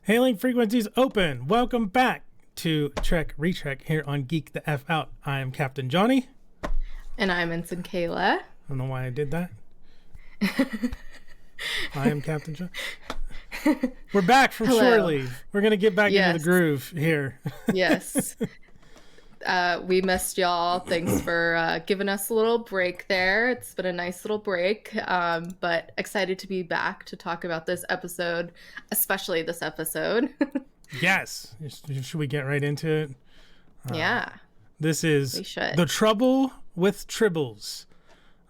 Hailing frequencies open. Welcome back to Trek Retrek here on Geek the F Out. I am Captain Johnny. And I'm Ensign Kayla. I don't know why I did that. I am Captain Johnny. We're back from shore leave. We're going to get back into the groove here. Yes. We missed y'all. Thanks for giving us a little break there. It's been a nice little break, but excited to be back to talk about this episode, especially this episode. Yes. Should we get right into it? Yeah. This is The Trouble with Tribbles.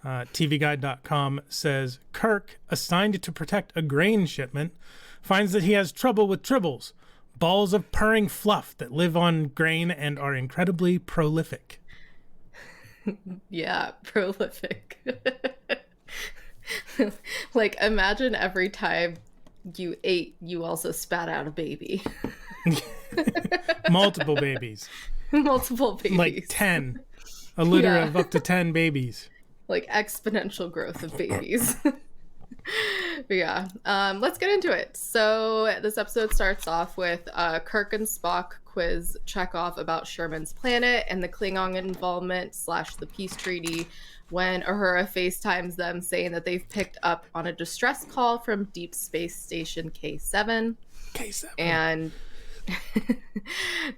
TVGuide.com says, Kirk, assigned to protect a grain shipment, finds that he has trouble with tribbles, balls of purring fluff that live on grain and are incredibly prolific. Yeah, prolific. Like, imagine every time you ate, you also spat out a baby. Multiple babies. Multiple babies. Like 10. A litter of up to 10 babies. Like exponential growth of babies. But yeah, let's get into it. So this episode starts off with Kirk and Spock quiz Chekhov about Sherman's planet and the Klingon involvement / the peace treaty when Uhura FaceTimes them saying that they've picked up on a distress call from Deep Space Station K7. And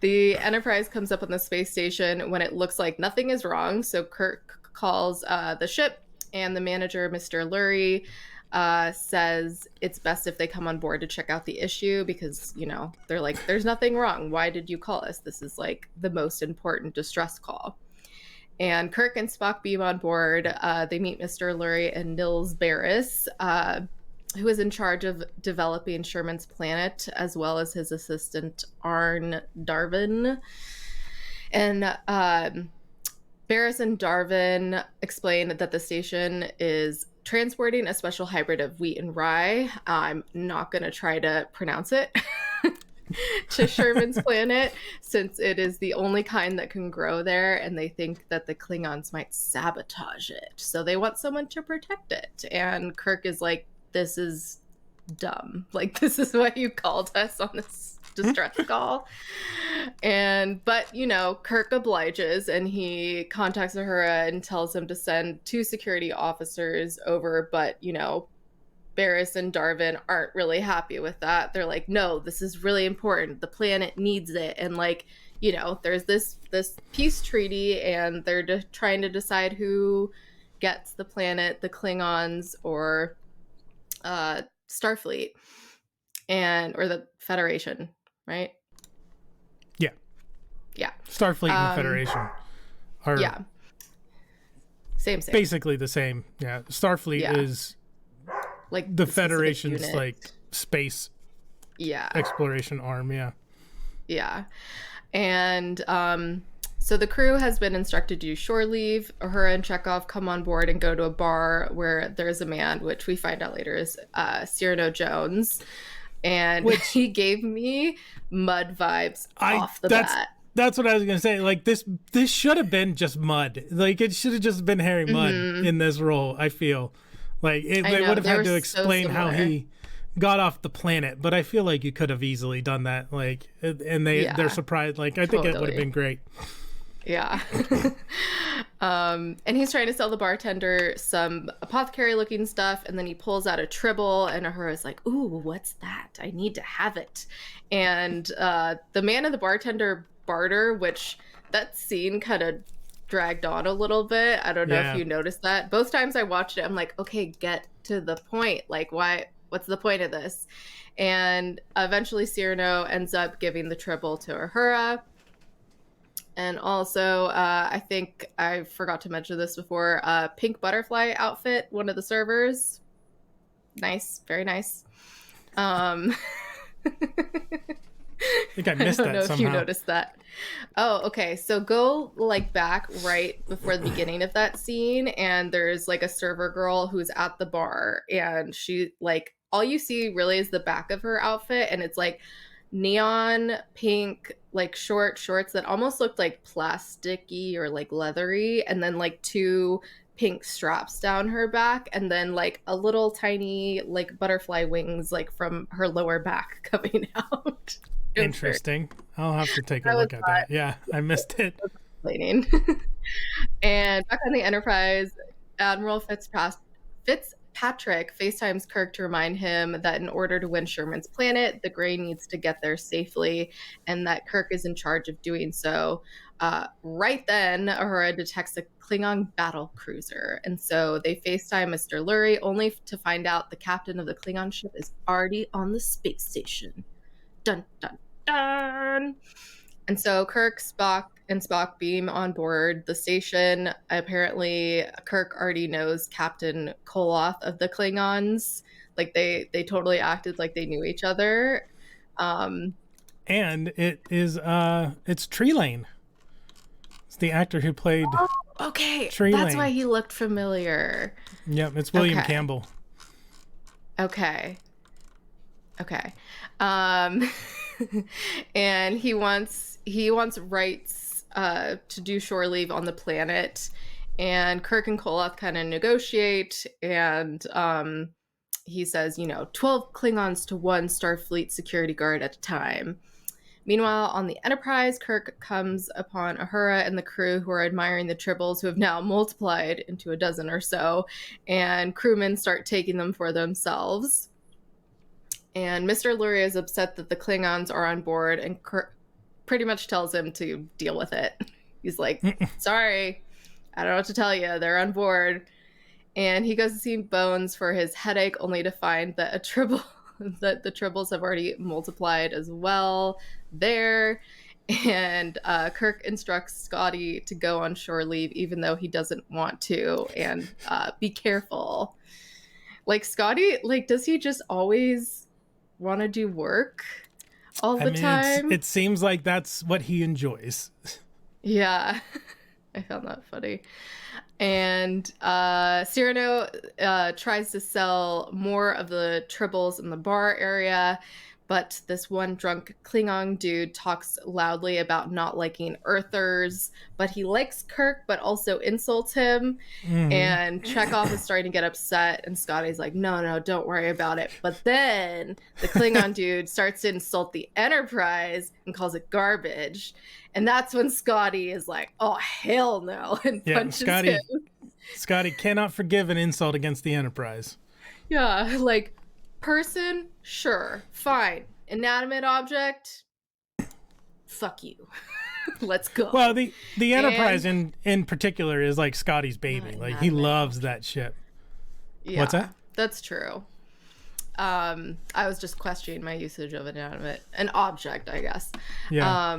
the Enterprise comes up on the space station when it looks like nothing is wrong. So Kirk calls the ship, and the manager, Mr. Lurie, says it's best if they come on board to check out the issue because, you know, they're like, there's nothing wrong. Why did you call us? This is like the most important distress call. And Kirk and Spock beam on board. They meet Mr. Lurie and Nils Barris, who is in charge of developing Sherman's planet, as well as his assistant, Arne Darvin. And Barris and Darvin explain that the station is transporting a special hybrid of wheat and rye. I'm not going to try to pronounce it. To Sherman's planet, since it is the only kind that can grow there, and they think that the Klingons might sabotage it. So they want someone to protect it. And Kirk is like, this is dumb. Like, this is why you called us on this distress call. But you know, Kirk obliges, and he contacts Uhura and tells him to send 2 security officers over, but you know, Barris and Darvin aren't really happy with that. They're like, no, this is really important, the planet needs it. And like, you know, there's this peace treaty, and they're trying to decide who gets the planet, the Klingons or Starfleet, or the Federation, right? Yeah. Starfleet and the Federation are same. Basically the same. Yeah. Starfleet is like the Federation's like space exploration arm. Yeah. And so the crew has been instructed to do shore leave. Uhura and Chekhov come on board and go to a bar where there's a man, which we find out later is Cyrano Jones. And he gave me Mud vibes off the bat. That's what I was going to say. Like, this should have been just Mud. Like, it should have just been Harry Mudd in this role, I feel. Like, they would have had to explain how he got off the planet. But I feel like you could have easily done that. Like, and they're surprised. Like, I think it would have been great. Yeah. And he's trying to sell the bartender some apothecary-looking stuff, and then he pulls out a tribble, and Uhura's like, ooh, what's that? I need to have it. And the man and the bartender barter, which that scene kind of dragged on a little bit. I don't know if you noticed that. Both times I watched it, I'm like, okay, get to the point. Like, what's the point of this? And eventually Cyrano ends up giving the tribble to Uhura. And also, I think I forgot to mention this before, pink butterfly outfit, one of the servers. Nice, very nice. I think I missed that somehow. I don't know if you noticed that. Oh, okay. So go like back right before the beginning of that scene, and there's like a server girl who's at the bar, and she like, all you see really is the back of her outfit, and it's like neon pink, like short shorts that almost looked like plasticky or like leathery, and then like 2 pink straps down her back, and then like a little tiny like butterfly wings like from her lower back coming out. Interesting. I'll have to take a look at that. Yeah, I missed it. And back on the Enterprise, Admiral Fitzpatrick FaceTimes Kirk to remind him that in order to win Sherman's planet, the Grey needs to get there safely, and that Kirk is in charge of doing so. Right then, Uhura detects a Klingon battle cruiser, and so they FaceTime Mr. Lurie, only to find out the captain of the Klingon ship is already on the space station. Dun, dun, dun! And so Kirk, Spock, and Spock beam on board the station. Apparently, Kirk already knows Captain Koloth of the Klingons. Like, they totally acted like they knew each other. And it's Trelane. It's the actor who played Trelane. That's why he looked familiar. Yep, it's William Campbell. Okay. And he wants rights to do shore leave on the planet, and Kirk and Koloth kind of negotiate, and he says, 12 Klingons to 1 Starfleet security guard at a time. Meanwhile, on the Enterprise, Kirk comes upon Uhura and the crew, who are admiring the Tribbles, who have now multiplied into a dozen or so, and crewmen start taking them for themselves. And Mr. Lurie is upset that the Klingons are on board, and Kirk pretty much tells him to deal with it. He's like, sorry, I don't know what to tell you. They're on board. And he goes to see Bones for his headache, only to find that that the Tribbles have already multiplied as well there. And Kirk instructs Scotty to go on shore leave, even though he doesn't want to, and be careful. Like, Scotty, like, does he just always want to do work all the time? It seems like that's what he enjoys. Yeah. I found that funny. And Cyrano tries to sell more of the Tribbles in the bar area, but this one drunk Klingon dude talks loudly about not liking Earthers, but he likes Kirk, but also insults him. Mm-hmm. And Chekhov is starting to get upset, and Scotty's like, no, don't worry about it. But then the Klingon dude starts to insult the Enterprise and calls it garbage. And that's when Scotty is like, oh, hell no, and punches him. Scotty cannot forgive an insult against the Enterprise. Yeah, like, person, sure, fine. Inanimate object, fuck you. Let's go. Well, the Enterprise in particular is like Scotty's baby. Like, he loves that ship. Yeah, what's that? That's true. I was just questioning my usage of an object, I guess. Yeah.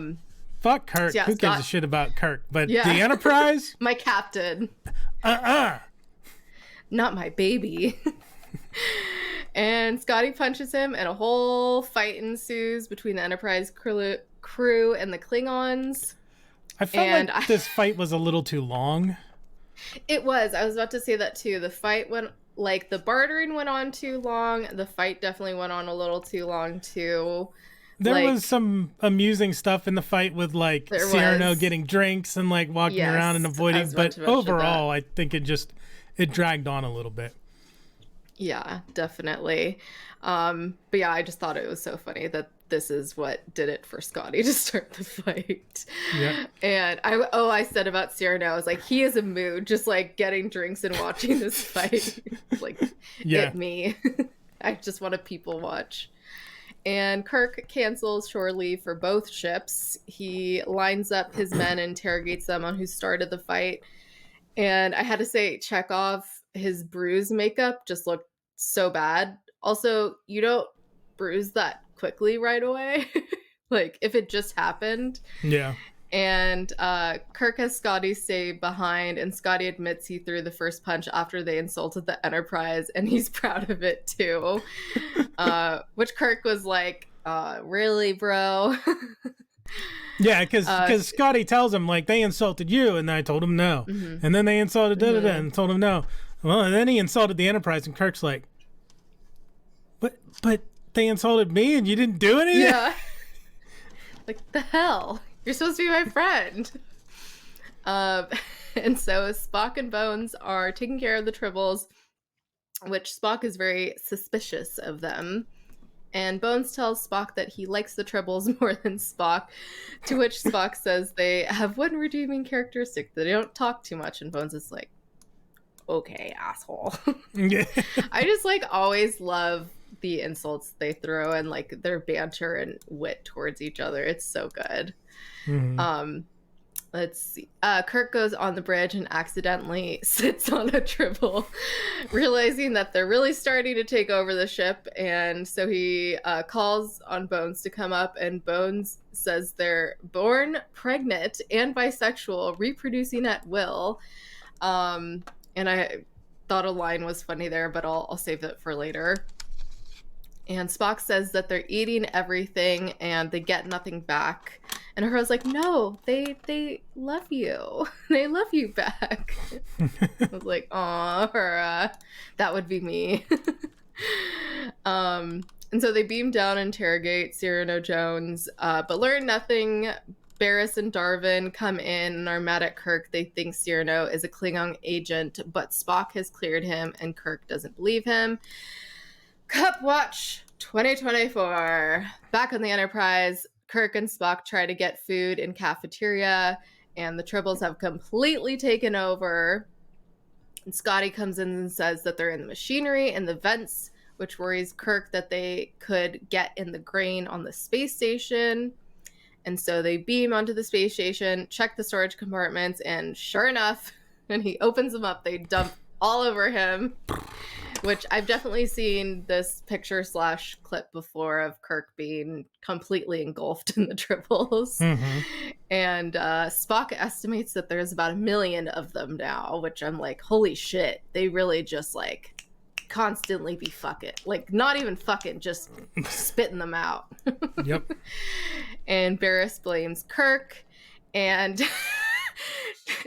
Fuck Kirk. Yeah, who gives a shit about Kirk? But the Enterprise? My captain. Not my baby. And Scotty punches him, and a whole fight ensues between the Enterprise crew and the Klingons. I felt like this fight was a little too long. It was. I was about to say that too. The fight went, like, the bartering went on too long. The fight definitely went on a little too long too. There was some amusing stuff in the fight with, like, Cyrano getting drinks and, like, walking around and avoiding. But overall, I think it dragged on a little bit. Yeah, definitely. But yeah, I just thought it was so funny that this is what did it for Scotty to start the fight. Yeah. And I said about Cyrano, I was like, he is a mood, just like getting drinks and watching this fight. Like, hit me. I just want to people watch. And Kirk cancels shore leave for both ships. He lines up his men and interrogates them on who started the fight. And I had to say, Chekhov, his bruise makeup just looked so bad. Also, you don't bruise that quickly right away. Like, if it just happened. Yeah. And Kirk has Scotty stay behind, and Scotty admits he threw the first punch after they insulted the Enterprise, and he's proud of it too. Which Kirk was like, really, bro? Yeah, because Scotty tells him, like, they insulted you, and I told him no. Mm-hmm. And then they insulted and told him no. Well, and then he insulted the Enterprise, and Kirk's like, but they insulted me, and you didn't do anything? Yeah. Like, the hell? You're supposed to be my friend. And so Spock and Bones are taking care of the Tribbles, which Spock is very suspicious of them. And Bones tells Spock that he likes the Tribbles more than Spock, to which Spock says they have one redeeming characteristic, that they don't talk too much. And Bones is like, okay, asshole. I just like always love the insults they throw and like their banter and wit towards each other. It's so good. Let's see. Kirk goes on the bridge and accidentally sits on a Tribble, realizing that they're really starting to take over the ship. And so he calls on Bones to come up, and Bones says they're born pregnant and bisexual, reproducing at will. And I thought a line was funny there, but I'll save it for later. And Spock says that they're eating everything and they get nothing back. And Uhura's like, no, they love you. They love you back. I was like, aw, Uhura, that would be me. And so they beam down and interrogate Cyrano Jones, but learn nothing. Barris and Darvin come in and are mad at Kirk. They think Cyrano is a Klingon agent, but Spock has cleared him and Kirk doesn't believe him. Cup Watch 2024. Back on the Enterprise, Kirk and Spock try to get food in cafeteria, and the Tribbles have completely taken over. And Scotty comes in and says that they're in the machinery and the vents, which worries Kirk that they could get in the grain on the space station. And so they beam onto the space station, check the storage compartments, and sure enough, when he opens them up, they dump all over him. Which I've definitely seen this picture / clip before of Kirk being completely engulfed in the Tribbles. And Spock estimates that there's about 1 million of them now, which I'm like, holy shit. They really just like constantly be fucking, like not even fucking, just spitting them out. Yep. And Barris blames Kirk, and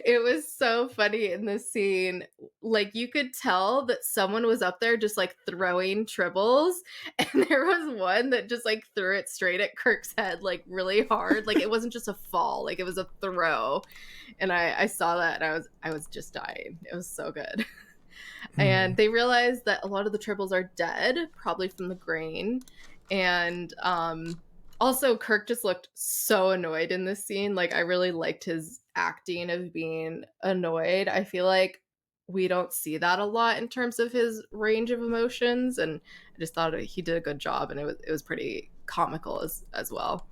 it was so funny in this scene. Like, you could tell that someone was up there just like throwing Tribbles, and there was one that just like threw it straight at Kirk's head, like really hard. Like, it wasn't just a fall, like it was a throw. And I saw that and I was just dying. It was so good. And they realized that a lot of the Tribbles are dead, probably from the grain. And also Kirk just looked so annoyed in this scene. Like, I really liked his acting of being annoyed. I feel like we don't see that a lot in terms of his range of emotions, and I just thought he did a good job, and it was pretty comical as well.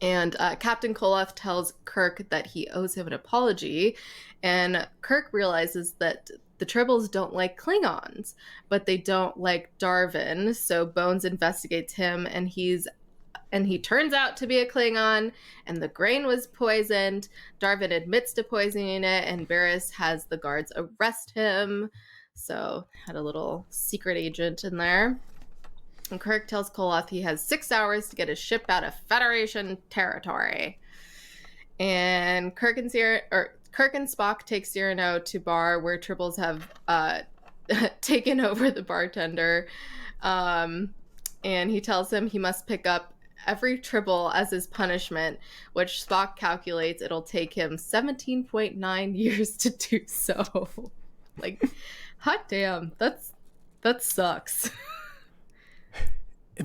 And Captain Koloff tells Kirk that he owes him an apology, and Kirk realizes that the Tribbles don't like Klingons, but they don't like Darvin. So Bones investigates him, and he turns out to be a Klingon, and the grain was poisoned. Darvin admits to poisoning it, and Barris has the guards arrest him. So had a little secret agent in there. And Kirk tells Koloff he has 6 hours to get his ship out of Federation territory. And Kirk and Spock take Cyrano to bar where Tribbles have taken over the bartender. And he tells him he must pick up every Tribble as his punishment, which Spock calculates it'll take him 17.9 years to do so. Like, hot damn, that sucks.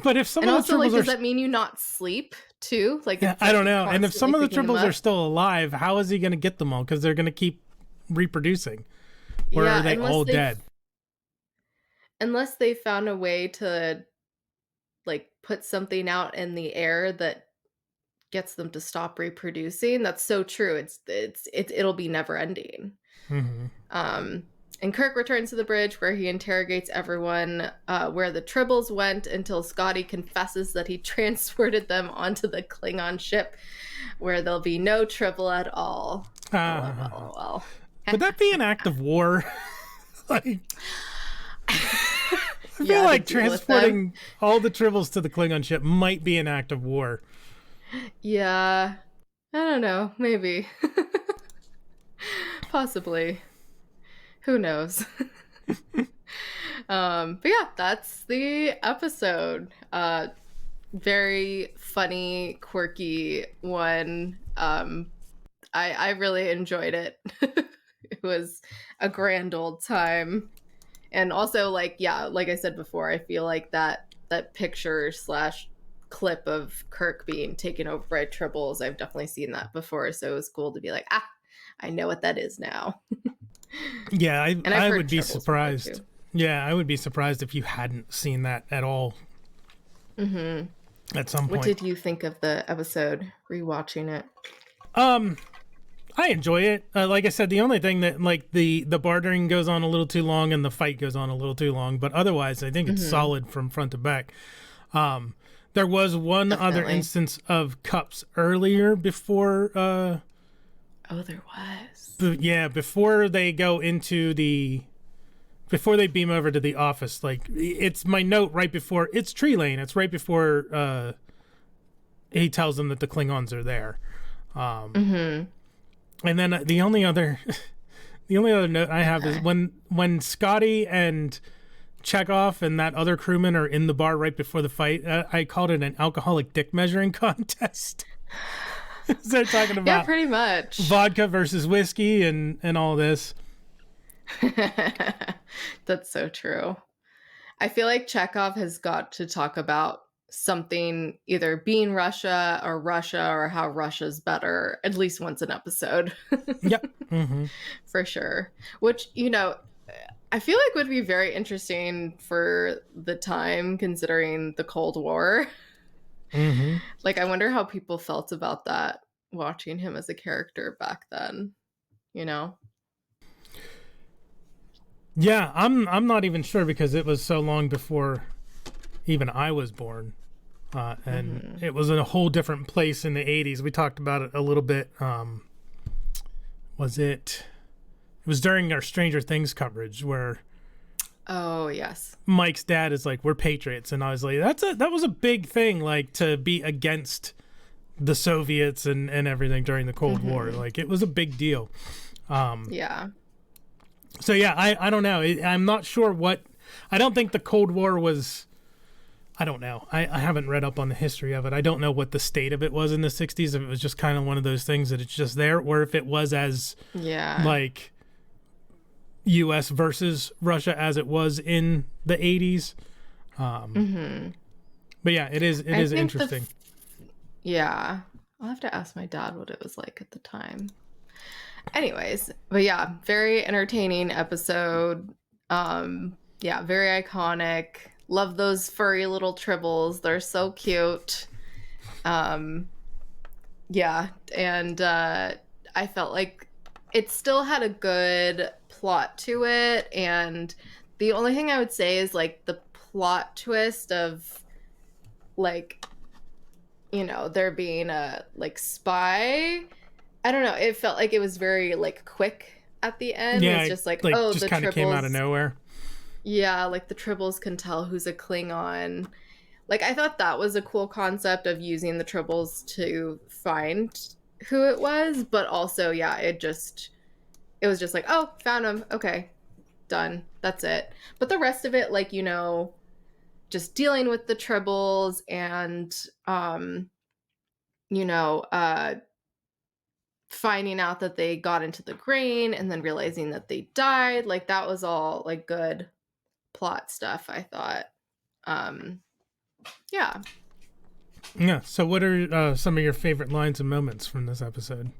But if some and of also, the Tribbles like, does that mean you not sleep too? Like, yeah, I don't know. And if some of the Tribbles are still alive, how is he going to get them all? Because they're going to keep reproducing. Or are they all dead? Unless they found a way to, like, put something out in the air that gets them to stop reproducing. That's so true. It'll be never ending. And Kirk returns to the bridge where he interrogates everyone where the Tribbles went until Scotty confesses that he transported them onto the Klingon ship where there'll be no Tribble at all. Well. Would that be an act of war? Like, I feel like transporting all the Tribbles to the Klingon ship might be an act of war. Yeah. I don't know. Maybe. Possibly. Who knows? But yeah, that's the episode. Very funny, quirky one. I really enjoyed it. It was a grand old time. And also, like, yeah, like I said before, I feel like that picture / clip of Kirk being taken over by Tribbles, I've definitely seen that before. So it was cool to be like, I know what that is now. Yeah, I would be surprised. Yeah, I would be surprised if you hadn't seen that at all. Mm-hmm. At some point. What did you think of the episode, rewatching it? I enjoy it. Like I said, the only thing that, like, the bartering goes on a little too long and the fight goes on a little too long, but otherwise I think it's solid from front to back. There was one other instance of cups earlier before there was. Yeah, before they go into before they beam over to the office. Like, it's my note right before, it's Tree Lane. It's right before he tells them that the Klingons are there. And then the only other note I have is when Scotty and Chekhov and that other crewman are in the bar right before the fight, I called it an alcoholic dick measuring contest. So they're talking about, yeah, pretty much, vodka versus whiskey and all this. That's so true. I feel like Chekhov has got to talk about something, either being Russia or how Russia's better, at least once an episode. Yep. Mm-hmm. For sure. Which, you know, I feel like would be very interesting for the time, considering the Cold War. Mm-hmm. Like, I wonder how people felt about that, watching him as a character back then, you know? Yeah, I'm not even sure, because it was so long before even I was born. And it was in a whole different place in the 80s. We talked about it a little bit. It was during our Stranger Things coverage where, oh yes, Mike's dad is like, we're patriots, and I was like, that was a big thing, like, to be against the Soviets and everything during the Cold War. Like, it was a big deal. Yeah. So yeah, I don't know. I'm not sure I don't think the Cold War was, I don't know. I haven't read up on the history of it. I don't know what the state of it was in the 60s, if it was just kind of one of those things that it's just there, or if it was as, like, U.S. versus Russia as it was in the 80s. But yeah, it is interesting. Yeah. I'll have to ask my dad what it was like at the time. Anyways, but yeah, very entertaining episode. Yeah, very iconic. Love those furry little Tribbles. They're so cute. Yeah, and I felt like it still had a good plot to it, and the only thing I would say is, like, the plot twist of, like, you know, there being a, like, spy. I don't know. It felt like it was very, like, quick at the end. Yeah, it's just like oh, just the kind of came out of nowhere. Yeah, like, the Tribbles can tell who's a Klingon. Like, I thought that was a cool concept of using the Tribbles to find who it was, but also, yeah, it was just like, oh, found him. Okay, done. That's it. But the rest of it, like, you know, just dealing with the Tribbles and, you know, finding out that they got into the grain and then realizing that they died, like, that was all, like, good plot stuff, I thought. Yeah. So what are some of your favorite lines and moments from this episode?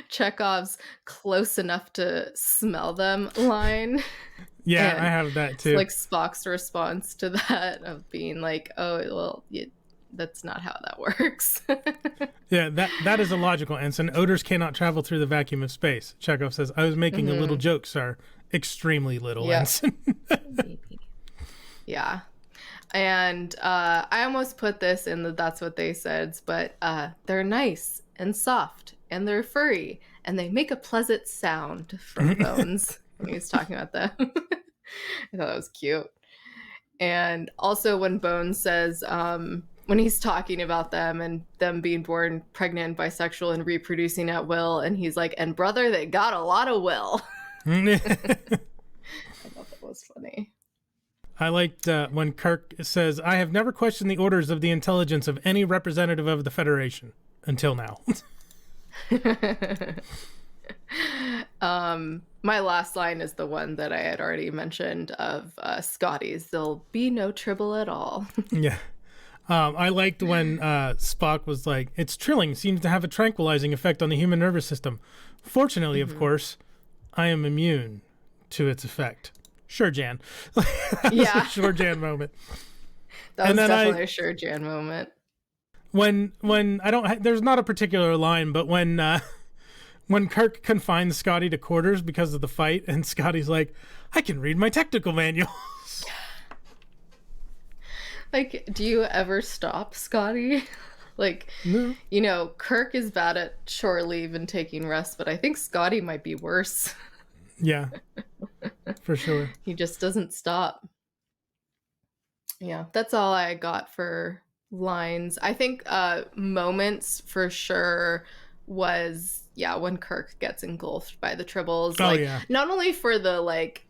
Chekhov's "close enough to smell them" line. Yeah, I have that too. Like, Spock's response to that of being like, oh, well, that's not how that works. Yeah, that is a logical answer. Odors cannot travel through the vacuum of space. Chekhov says, I was making a little joke, sir. Extremely little, Ensign. Yeah. And I almost put this in the That's What They Said, but they're nice and soft and they're furry and they make a pleasant sound, from Bones when he was talking about them. I thought that was cute. And also when Bones says, when he's talking about them and them being born pregnant, bisexual, and reproducing at will, and he's like, and brother, they got a lot of will. I thought that was funny. I liked when Kirk says, "I have never questioned the orders of the intelligence of any representative of the Federation until now." My last line is the one that I had already mentioned of Scotty's. There'll be no Tribble at all. Yeah. I liked when Spock was like, "Its trilling seems to have a tranquilizing effect on the human nervous system. Fortunately, of course, I am immune to its effect." Sure, Jan. That was a sure Jan moment. That was definitely a sure Jan moment. When there's not a particular line, but when Kirk confines Scotty to quarters because of the fight, and Scotty's like, "I can read my technical manuals." Like, do you ever stop, Scotty? Like, no. You know, Kirk is bad at shore leave and taking rest, but I think Scotty might be worse. Yeah, for sure. He just doesn't stop. Yeah, that's all I got for lines. I think moments for sure was, when Kirk gets engulfed by the Tribbles. Not only for the, like,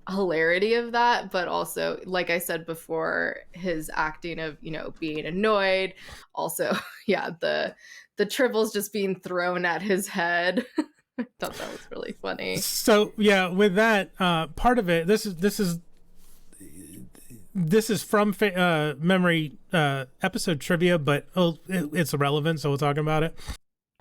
hilarity of that, but also, like I said before, his acting of, you know, being annoyed. Also, the Tribbles just being thrown at his head. I thought that was really funny. So with that part of it, this is from memory episode trivia, but it's irrelevant, so we'll talk about it.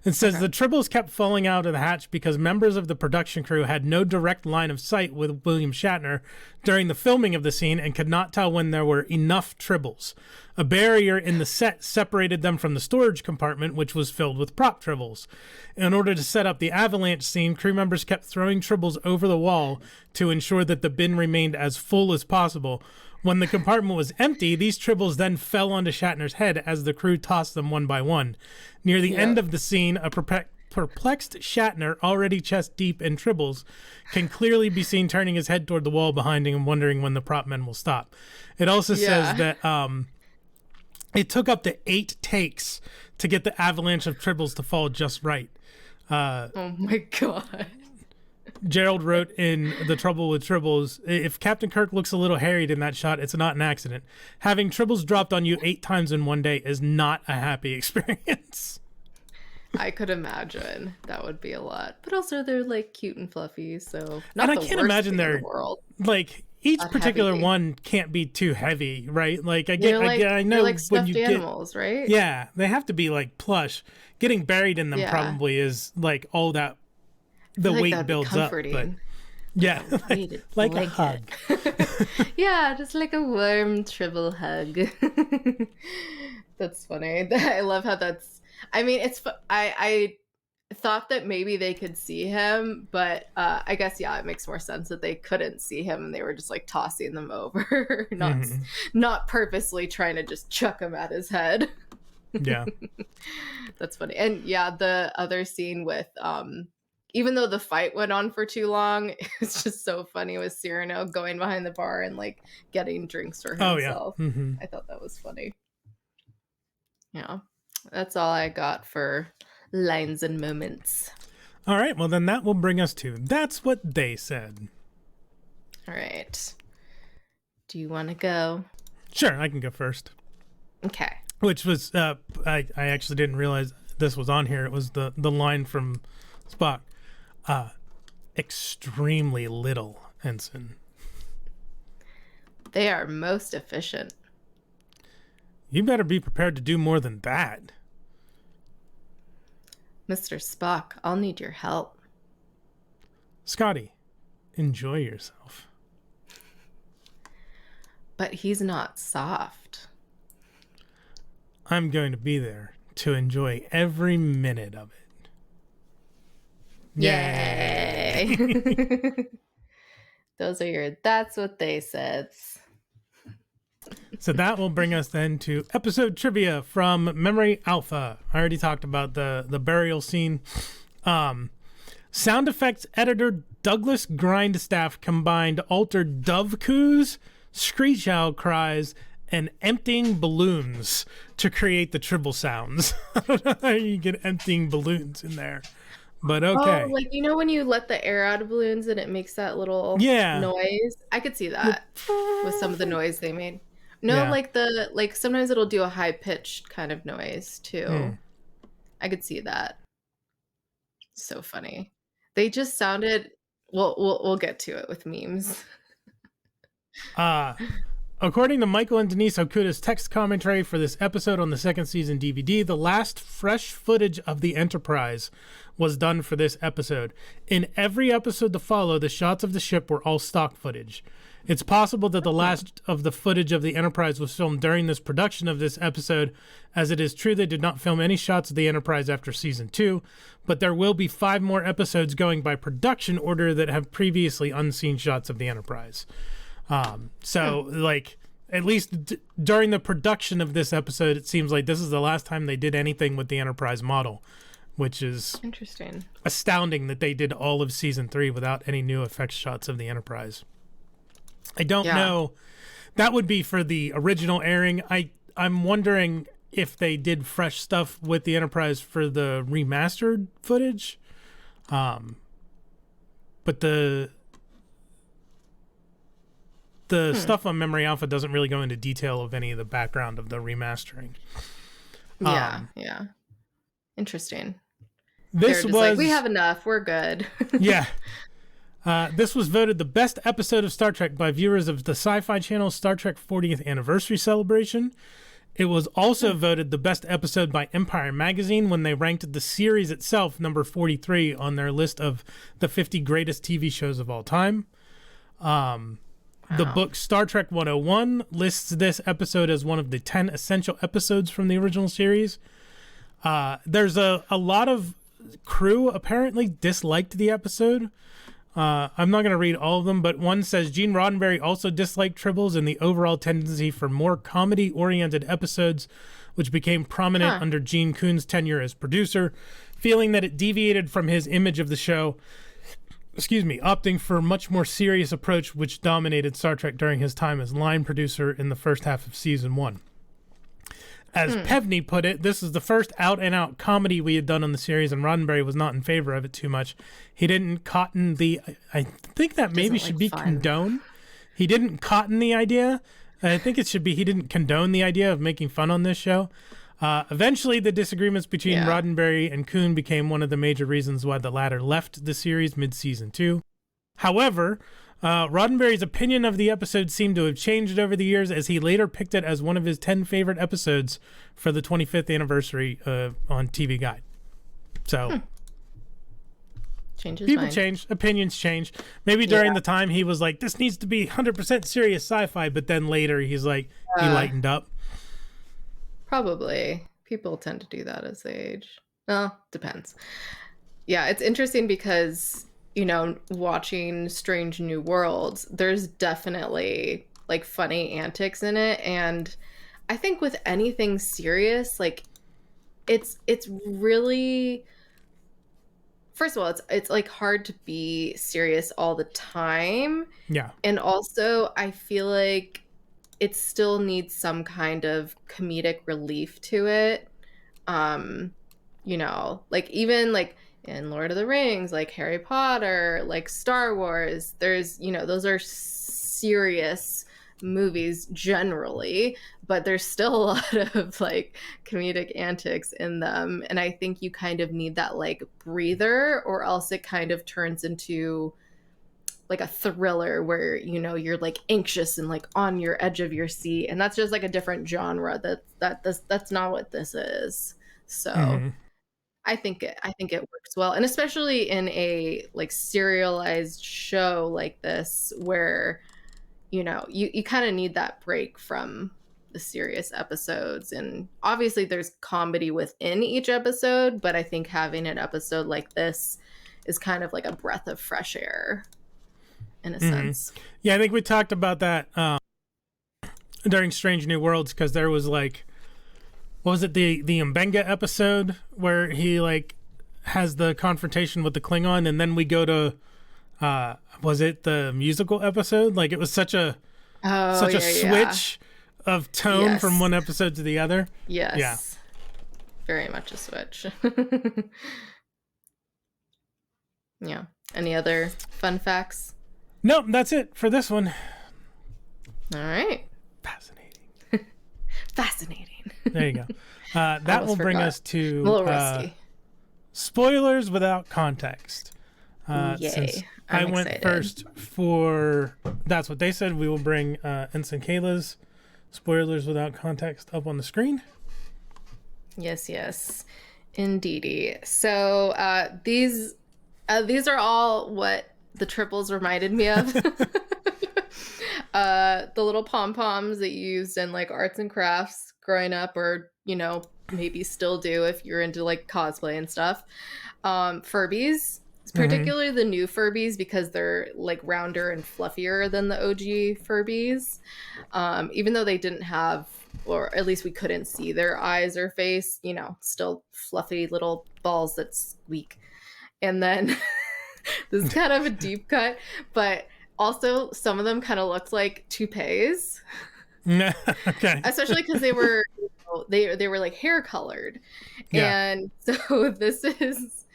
It says the Tribbles kept falling out of the hatch because members of the production crew had no direct line of sight with William Shatner during the filming of the scene and could not tell when there were enough Tribbles. A barrier in the set separated them from the storage compartment, which was filled with prop Tribbles. In order to set up the avalanche scene, crew members kept throwing Tribbles over the wall to ensure that the bin remained as full as possible. When the compartment was empty, these Tribbles then fell onto Shatner's head as the crew tossed them one by one. Near the end of the scene, a perplexed Shatner, already chest deep in Tribbles, can clearly be seen turning his head toward the wall behind him and wondering when the prop men will stop. It also says that it took up to 8 takes to get the avalanche of Tribbles to fall just right. Oh my God. Gerald wrote in The Trouble with Tribbles, "If Captain Kirk looks a little harried in that shot, it's not an accident. Having Tribbles dropped on you 8 times in one day is not a happy experience." I could imagine that would be a lot, but also they're like cute and fluffy, so not. And I can't imagine they're like each not particular heavy. One can't be too heavy, right? Like I know like stuffed animals, right? Yeah, they have to be like plush. Getting buried in them probably is like all that. The weight builds comforting. Up, but like a hug. Yeah, just like a warm Tribble hug. That's funny. I love how that's. I mean, it's. I thought that maybe they could see him, but I guess it makes more sense that they couldn't see him and they were just like tossing them over, not purposely trying to just chuck him at his head. Yeah, that's funny. And the other scene with even though the fight went on for too long, it was just so funny with Cyrano going behind the bar and like getting drinks for himself. Oh, yeah. I thought that was funny. Yeah, that's all I got for lines and moments. All right, well then that will bring us to That's What They Said. All right. Do you want to go? Sure, I can go first. Okay. Which was, I actually didn't realize this was on here. It was the line from Spock. Extremely little, Ensign. They are most efficient. You better be prepared to do more than that. Mr. Spock, I'll need your help. Scotty, enjoy yourself. But he's not soft. I'm going to be there to enjoy every minute of it. Yay! Those are your That's What They Said. So that will bring us then to episode trivia from Memory Alpha. I already talked about the burial scene. Sound effects editor Douglas Grindstaff combined altered dove coos, screech owl cries, and emptying balloons to create the Tribble sounds. I don't know how you get emptying balloons in there. but okay. Oh, like, you know when you let the air out of balloons and it makes that little noise? I could see that with some of the noise they made. No, like sometimes it'll do a high-pitched kind of noise too. I could see that. So funny. They just sounded, well, we'll get to it with memes. According to Michael and Denise Okuda's text commentary for this episode on the second season DVD, the last fresh footage of the Enterprise was done for this episode. In every episode to follow, the shots of the ship were all stock footage. It's possible that the last of the footage of the Enterprise was filmed during this production of this episode, as it is true they did not film any shots of the Enterprise after season 2, but there will be 5 more episodes going by production order that have previously unseen shots of the Enterprise. Like, at least during the production of this episode, it seems like this is the last time they did anything with the Enterprise model, which is interesting, astounding that they did all of season 3 without any new effects shots of the Enterprise. I don't know. That would be for the original airing. I'm wondering if they did fresh stuff with the Enterprise for the remastered footage. But the stuff on Memory Alpha doesn't really go into detail of any of the background of the remastering. Yeah. Interesting. This was like, we have enough. We're good. Yeah. This was voted the best episode of Star Trek by viewers of the Sci-Fi Channel's Star Trek 40th anniversary celebration. It was also voted the best episode by Empire Magazine when they ranked the series itself number 43 on their list of the 50 greatest TV shows of all time. The book Star Trek 101 lists this episode as one of the 10 essential episodes from the original series. There's a lot of crew apparently disliked the episode. I'm not going to read all of them, but one says Gene Roddenberry also disliked Tribbles and the overall tendency for more comedy-oriented episodes, which became prominent under Gene Kuhn's tenure as producer, feeling that it deviated from his image of the show, opting for a much more serious approach which dominated Star Trek during his time as line producer in the first half of season 1. As Pevney put it, this is the first out-and-out comedy we had done on the series, and Roddenberry was not in favor of it too much. He didn't cotton the... I think that maybe should be condone. He didn't cotton the idea. I think it should be he didn't condone the idea of making fun on this show. Eventually, the disagreements between Roddenberry and Kuhn became one of the major reasons why the latter left the series mid-season 2. However... Roddenberry's opinion of the episode seemed to have changed over the years, as he later picked it as one of his 10 favorite episodes for the 25th anniversary on TV Guide. So, people change, opinions change. Maybe during the time he was like, this needs to be 100% serious sci-fi, but then later he's like, he lightened up. Probably. People tend to do that as they age. Well, depends. Yeah, it's interesting because... watching Strange New Worlds, there's definitely like funny antics in it, and I think with anything serious, like it's really, first of all, it's like hard to be serious all the time. Yeah. And also I feel like it still needs some kind of comedic relief to it. Like even like in Lord of the Rings, like Harry Potter, like Star Wars, there's, those are serious movies generally, but there's still a lot of like comedic antics in them. And I think you kind of need that like breather, or else it kind of turns into like a thriller where, you're like anxious and like on your edge of your seat. And that's just like a different genre. That's not what this is. So I think it works well, and especially in a like serialized show like this, where you kind of need that break from the serious episodes. And obviously there's comedy within each episode, but I think having an episode like this is kind of like a breath of fresh air in a sense. Yeah, I think we talked about that during Strange New Worlds, because there was like, what was it, the Mbenga episode where he like has the confrontation with the Klingon, and then we go to was it the musical episode? Like, it was such a switch of tone from one episode to the other. Yes. Yeah. Very much a switch. Yeah. Any other fun facts? Nope, that's it for this one. All right. Fascinating. Fascinating. There you go. That will bring us to a little rusty. Spoilers without context. Yay. Since I went excited. first for That's What They Said, we will bring Ensign Kayla's spoilers without context up on the screen. Yes. Indeedy. So these are all what the Tribbles reminded me of. The little pom-poms that you used in like arts and crafts growing up, or maybe still do if you're into like cosplay and stuff. Furbies, particularly the new Furbies, because they're like rounder and fluffier than the OG Furbies. Even though they didn't have, or at least we couldn't see their eyes or face, still fluffy little balls that squeak. And then this is kind of a deep cut, but also some of them kind of looked like toupees. Okay. Especially because they were they were like hair colored. Yeah. And so this is,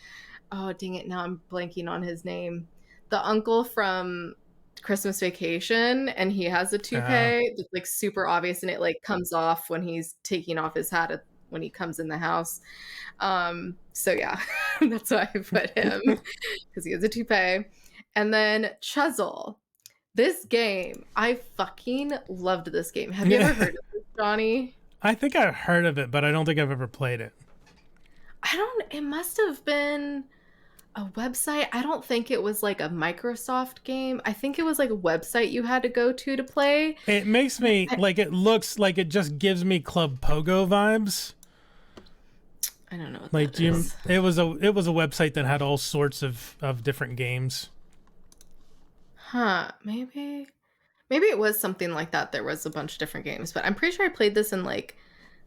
oh dang it, now I'm blanking on his name. The uncle from Christmas Vacation, and he has a toupee that's like super obvious, and it like comes off when he's taking off his hat when he comes in the house. So yeah, that's why I put him, because he has a toupee. And then Chuzzle. This game, I fucking loved this game. Have you ever heard of this, Johnny? I think I've heard of it, but I don't think I've ever played it. It must have been a website. I don't think it was like a Microsoft game. I think it was like a website you had to go to play. It makes me like, it looks like it just gives me Club Pogo vibes. I don't know what like that is. It was a website that had all sorts of different games. Huh, maybe it was something like that. There was a bunch of different games, but I'm pretty sure I played this in like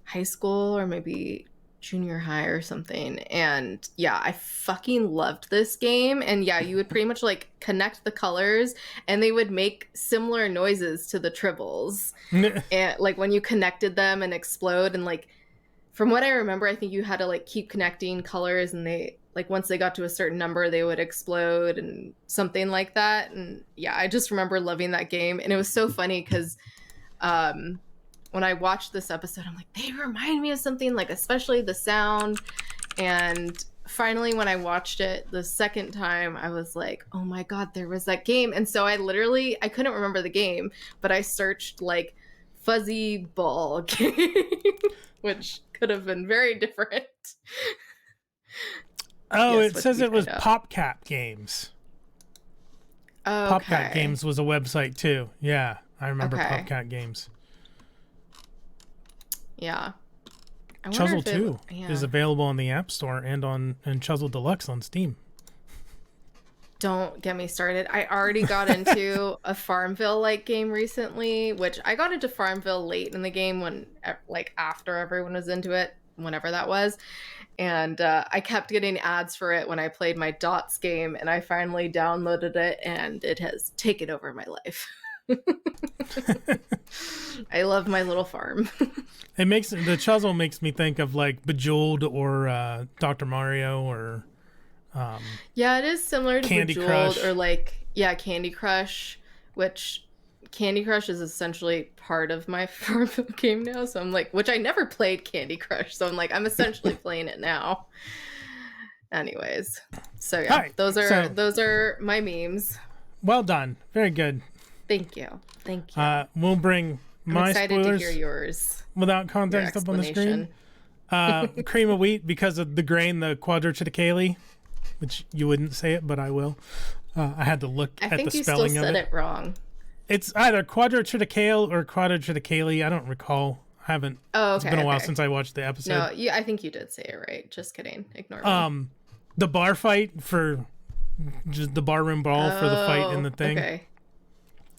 high school or maybe junior high or something. And yeah, I fucking loved this game. And yeah, you would pretty much like connect the colors and they would make similar noises to the Tribbles. And like when you connected them and explode, and like from what I remember, I think you had to like keep connecting colors, and they like once they got to a certain number, they would explode and something like that. And yeah, I just remember loving that game. And it was so funny because when I watched this episode, I'm like, they remind me of something, like especially the sound. And finally, when I watched it the second time, I was like, oh my God, there was that game. And so I couldn't remember the game, but I searched like fuzzy ball game, which could have been very different. Oh, yes, it says it was PopCap Games. Oh, okay. PopCap Games was a website too. Yeah, I remember PopCap Games. Yeah. Chuzzle 2 is available on the App Store and Chuzzle Deluxe on Steam. Don't get me started. I already got into a Farmville-like game recently, which I got into Farmville late in the game, when like after everyone was into it, whenever that was. And I kept getting ads for it when I played my Dots game, and I finally downloaded it, and it has taken over my life. I love my little farm. The Chuzzle makes me think of like Bejeweled or Dr. Mario or yeah, it is similar to Candy Bejeweled Crush. Or like Candy Crush, which Candy Crush is essentially part of my Farmville game now. So I'm like, which I never played Candy Crush, so I'm like, I'm essentially playing it now. Anyways, so yeah, right. Those are my memes. Well done, very good. Thank you. We'll bring my excited spoilers to hear yours without context up on the screen. Cream of wheat because of the grain, the quadritriticale, which you wouldn't say it, but I will. I had to look at the spelling of it. I think you still said it wrong. It's either quadritriticale or quadritriticale. I don't recall. I haven't. Oh, okay. It's been a while since I watched the episode. No, I think you did say it right. Just kidding. Ignore me. The bar fight for just the barroom brawl for the fight in the thing. Okay.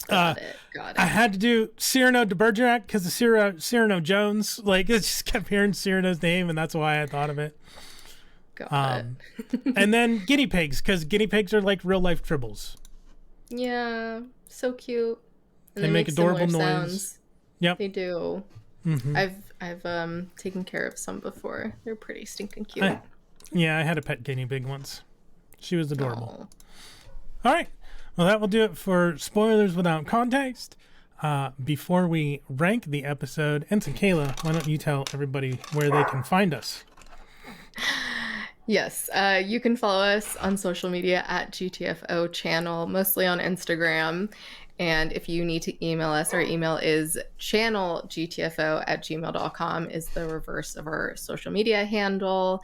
Got it. I had to do Cyrano de Bergerac because of Cyrano Jones. Like, it just kept hearing Cyrano's name, and that's why I thought of it. Got it. And then guinea pigs, because guinea pigs are like real life Tribbles. Yeah, so cute. And they make adorable noise. Sounds. Yep, they do. Mm-hmm. I've taken care of some before. They're pretty stinking cute. I had a pet guinea pig once. She was adorable. All right. Well, that will do it for Spoilers Without Context. Before we rank the episode, Ensign Kayla, why don't you tell everybody where they can find us? Yes, you can follow us on social media at GTFO channel, mostly on Instagram. And if you need to email us, our email is channelgtfo@gmail.com is the reverse of our social media handle.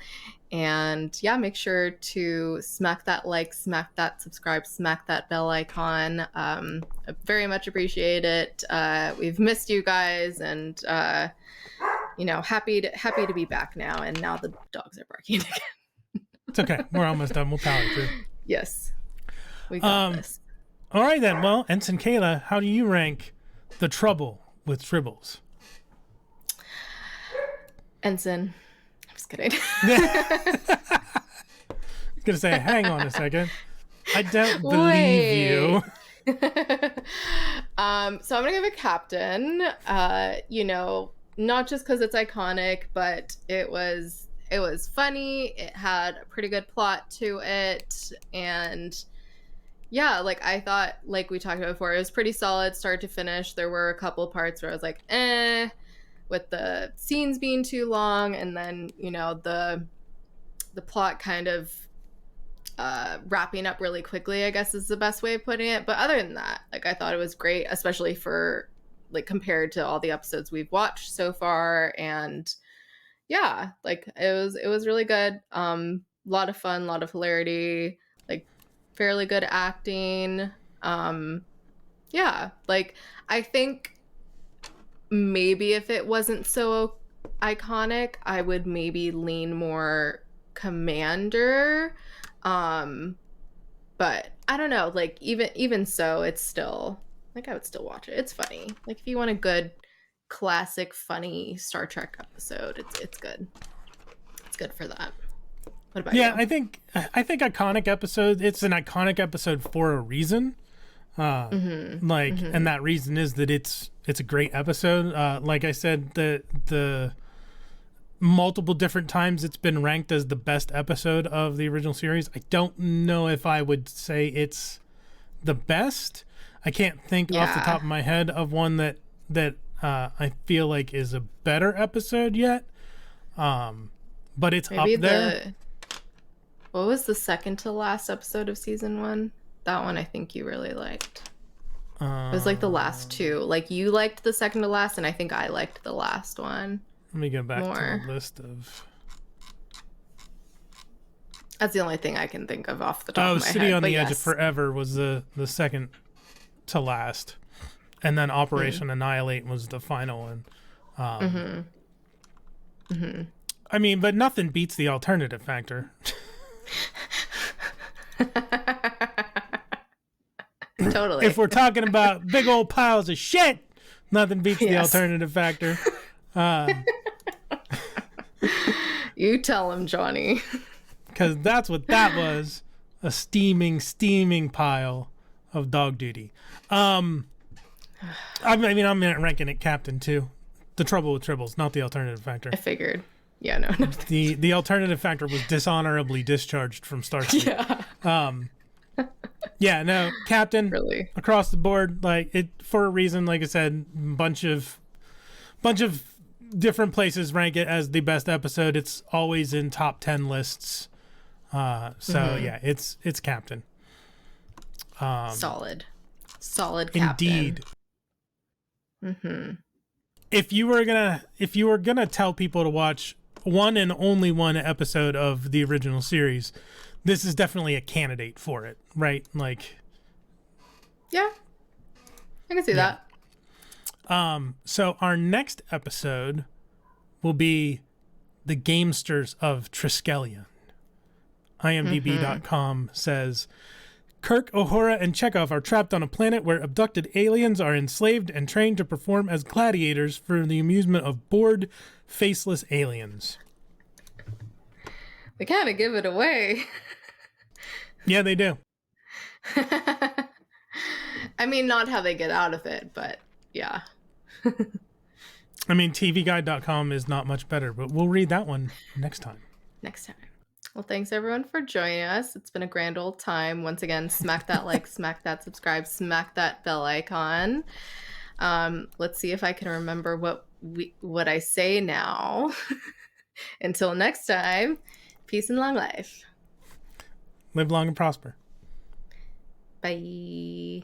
And yeah, make sure to smack that like, smack that subscribe, smack that bell icon. I very much appreciate it. We've missed you guys, and happy to be back now. And now the dogs are barking again. It's okay. We're almost done. We'll power through. Yes, we got this. All right then. Well, Ensign Kayla, how do you rank the Trouble with Tribbles? Ensign. I'm just kidding. I was gonna say, hang on a second. I don't believe you. So I'm gonna give it Captain. Not just because it's iconic, but it was funny. It had a pretty good plot to it, and yeah, like I thought, like we talked about before, it was pretty solid start to finish. There were a couple parts where I was like, with the scenes being too long, and then the plot kind of wrapping up really quickly, I guess is the best way of putting it. But other than that, like I thought it was great, especially for like compared to all the episodes we've watched so far. And yeah, like it was really good. A lot of fun, a lot of hilarity, like fairly good acting. Yeah, like I think maybe if it wasn't so iconic, I would maybe lean more Commander. But I don't know, like even so, it's still like I would still watch it. It's funny. Like if you want a good classic funny Star Trek episode, it's good. It's good for that. What about you? I think iconic episode, it's an iconic episode for a reason. And that reason is that it's a great episode. Like I said, the multiple different times it's been ranked as the best episode of the original series. I don't know if I would say it's the best. I can't think off the top of my head of one that I feel like is a better episode yet. But it's maybe up there. What was the second to last episode of season 1? That one I think you really liked. It was like the last two. Like you liked the second to last, and I think I liked the last one. Let me go back to the list of... That's the only thing I can think of off the top of my head. City on the Edge of Forever was the second to last. And then Operation Annihilate was the final one. I mean, but nothing beats the alternative factor. Totally. If we're talking about big old piles of shit, nothing beats the alternative factor. You tell him, Johnny. Because that's what that was. A steaming pile of dog duty. I'm ranking it Captain too. The Trouble with Tribbles, not the alternative factor. I figured. Yeah, no. The alternative factor was dishonorably discharged from Starfleet. No, Captain. Really? Across the board, like it for a reason. Like I said, bunch of different places rank it as the best episode. It's always in top 10 lists. It's Captain. Solid Captain. Indeed. If you were gonna tell people to watch one and only one episode of the original series, this is definitely a candidate for it, right? Like, yeah, I can see that. So our next episode will be The Gamesters of Triskelion. IMDb.com says, Kirk, Uhura, and Chekhov are trapped on a planet where abducted aliens are enslaved and trained to perform as gladiators for the amusement of bored, faceless aliens. They kind of give it away. Yeah, they do. I mean, not how they get out of it, but yeah. I mean, TVGuide.com is not much better, but we'll read that one next time. Well, thanks everyone for joining us. It's been a grand old time. Once again, smack that like, smack that subscribe, smack that bell icon. Let's see if I can remember what I say now. Until next time, peace and long life. Live long and prosper. Bye.